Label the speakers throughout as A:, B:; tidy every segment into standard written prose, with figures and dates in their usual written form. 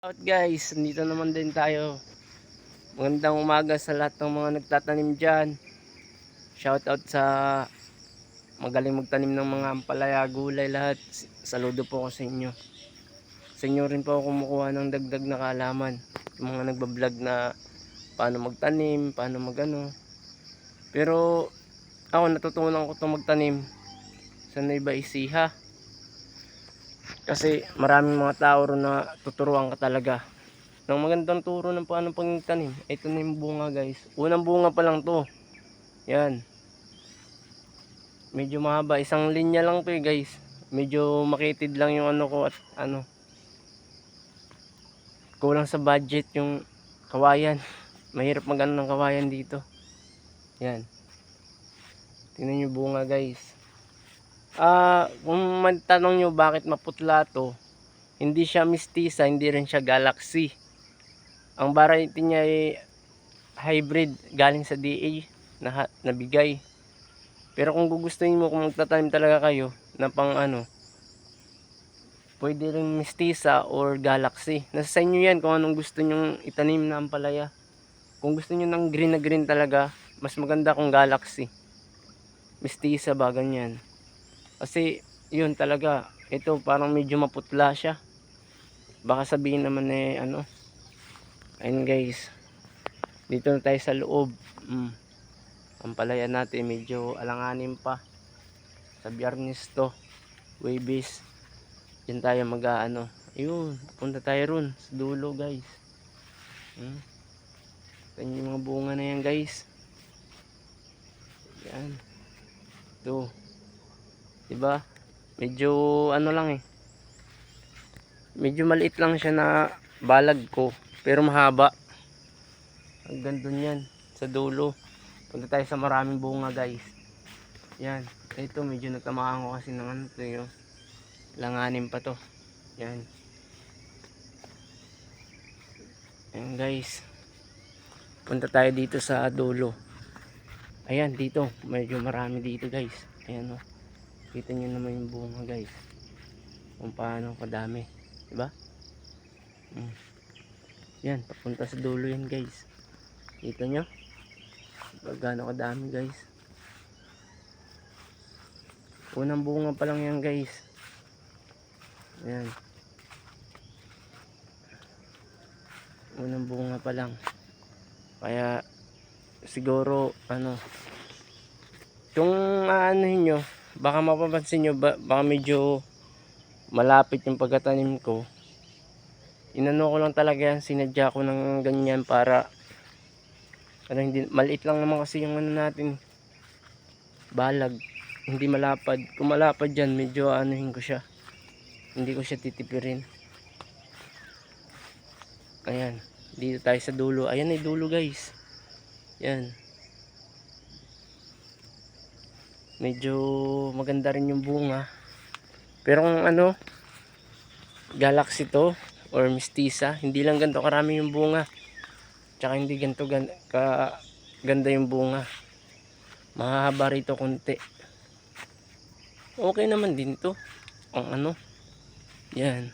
A: Out guys, nandito naman din tayo. Magandang umaga sa lahat ng mga nagtatanim dyan. Shout out sa magaling magtanim ng mga ampalaya, gulay lahat. Saludo po ako sa inyo. Sa inyo rin po ako kumukuha ng dagdag na kaalaman. Yung mga nagbablog na paano magtanim, paano magano. Pero ako natutunan ko itong magtanim sa Nueva Ecija. Kasi maraming mga tao ron na tuturuan ka talaga ng magandang turo ng paano pagtanim. Ito na yung bunga guys. Unang bunga pa lang to. Yan. Medyo mahaba. Isang linya lang to guys. Medyo makitid lang yung ano ko at ano. Kulang sa budget yung kawayan. Mahirap magano ng kawayan dito. Yan. Tingnan nyo bunga guys. Kung matanong nyo bakit maputla to. Hindi siya mistisa, hindi rin siya galaxy. Ang variety niya ay hybrid galing sa DA na nabigay. Pero kung gugustuhin mo, kung magtatanim talaga kayo na pang ano, pwede rin mistisa or galaxy. Nasa sa inyo yan kung anong gusto nyong itanim na ampalaya. Kung gusto nyo ng green na green talaga, mas maganda kung galaxy. Mistisa ba, ganyan. Kasi yun talaga, ito parang medyo maputla siya. Baka sabihin naman ano. Ayun guys, dito na tayo sa loob. Ampalaya natin medyo alanganin pa. Sa Biyernes to, Huwebes. Diyan tayo mag-ano. Ayun, punta tayo ron sa dulo guys. Ito yung mga bunga na yan guys. Yan. Ito. Diba? Medyo ano lang medyo maliit lang siya na balag ko. Pero mahaba. Hanggang dun yan. Sa dulo. Punta tayo sa maraming bunga guys. Yan. Ito medyo natamaan ko kasi ng ano to yung langanin pa to. Yan. Yan guys. Punta tayo dito sa dulo. Ayan dito. Medyo marami dito guys. Ayan o. Kita nyo naman yung bunga guys. Kung paano kadami. Diba? Yan. Papunta sa dulo yan guys. Kita nyo? Gano'n kadami guys. Unang bunga pa lang yan guys. Ayan. Unang bunga pa lang. Kaya siguro ano, kung aanuhin nyo, baka mapapansin nyo baka medyo malapit yung pagkatanim ko. Inano ko lang talaga yan, sinadya ko ng ganyan para ano, hindi, maliit lang naman kasi yung ano natin balag, hindi malapad. Kung malapad dyan, medyo anuhin ko siya, hindi ko siya titipirin. Ayan, dito tayo sa dulo. Ayan ay dulo guys. Yan. Medyo maganda rin yung bunga. Pero kung ano, galaxy to or mistisa, hindi lang ganito karami yung bunga. Tsaka hindi ganito ganda yung bunga. Mahahaba rito konti. Okay naman din to. Ang ano, yan.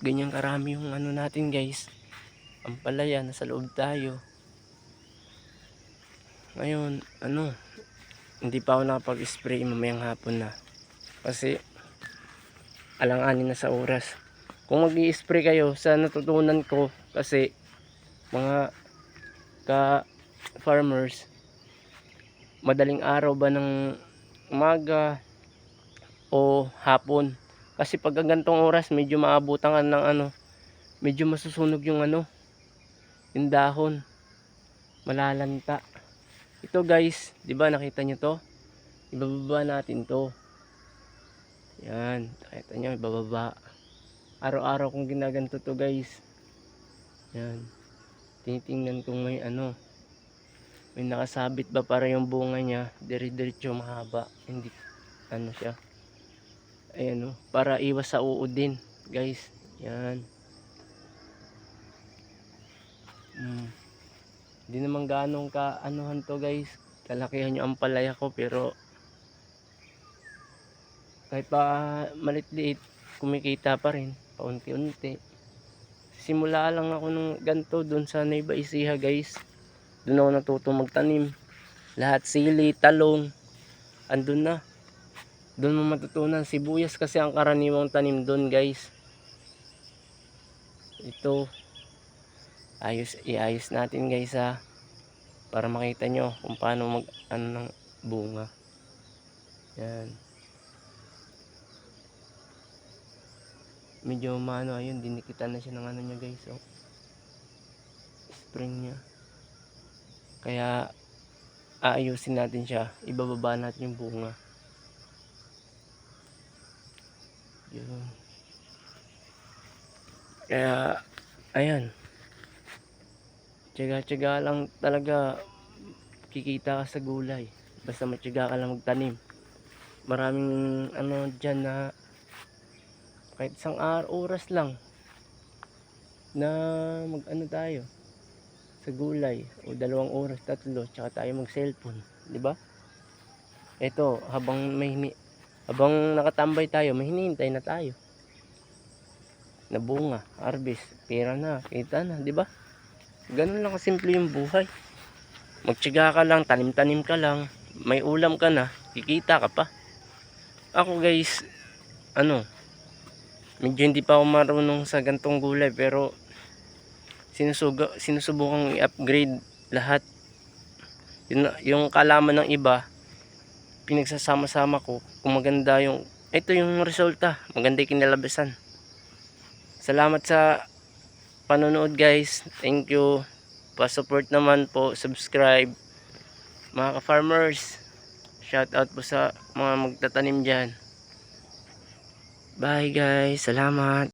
A: Ganyan karami yung ano natin guys. Ampalaya, nasa loob tayo. Ngayon, ano, hindi pa ako nakapag-spray, mamayang hapon na. Kasi alanganin na sa oras. Kung mag-i-spray kayo sa natutunan ko, kasi mga ka-farmers, madaling araw ba ng umaga o hapon. Kasi pag gantong oras, medyo maabutan ka ng ano, medyo masusunog yung ano, yung dahon. Malalanta. Ito guys, 'di ba nakita nyo to? Ibababa natin to. Yan, nakita nyo, ibababa. Araw-araw kong ginaganto to guys. Yan. Tinitingnan kung may ano, may nakasabit ba para yung bunga niya dire-diretso mahaba, hindi ano siya. Ayan o, para iwas sa uod din guys. Yan. Hindi naman ganong ka anuhan to guys, kalakihan yung ampalaya ko, pero kahit pa malit-liit, kumikita pa rin paunti-unti. nagsimula lang ako ng ganito doon sa Nueva Ecija guys. Doon ako natutong magtanim. Lahat sili, talong, andun na. Doon mo matutunan. Sibuyas kasi ang karaniwang tanim doon guys. Ito, iayos natin guys ha. Para makita nyo kung paano mag ano ng bunga. Yan. Medyo maano ayun, dinikitan na siya ng ano niya guys. Oh. Spring niya. Kaya aayusin natin siya. Ibababa natin yung bunga. Yun. Kaya ayan. Tiyaga-tiyaga lang talaga kikita ka sa gulay. Basta matyaga ka lang magtanim. Maraming ano dyan na kahit isang oras lang na mag ano tayo sa gulay o 2 oras, 3, tsaka tayo mag cellphone, di ba? Ito, habang nakatambay tayo, may hinihintay na tayo. Na bunga, harvest, pera na, kita na, di ba? Ganun lang kasimple yung buhay. Magtiyaga ka lang, tanim-tanim ka lang, may ulam ka na, kikita ka pa. Ako guys, medyo hindi pa ako marunong sa gantong gulay pero sinusubukang i-upgrade lahat. Yung kalaman ng iba, pinagsasama-sama ko kung maganda ito yung resulta, maganda yung kinalabasan. Salamat sa panonood guys, thank you. Pa-support naman po, subscribe. Mga ka-farmers, shout out po sa mga magtatanim dyan. Bye guys, salamat.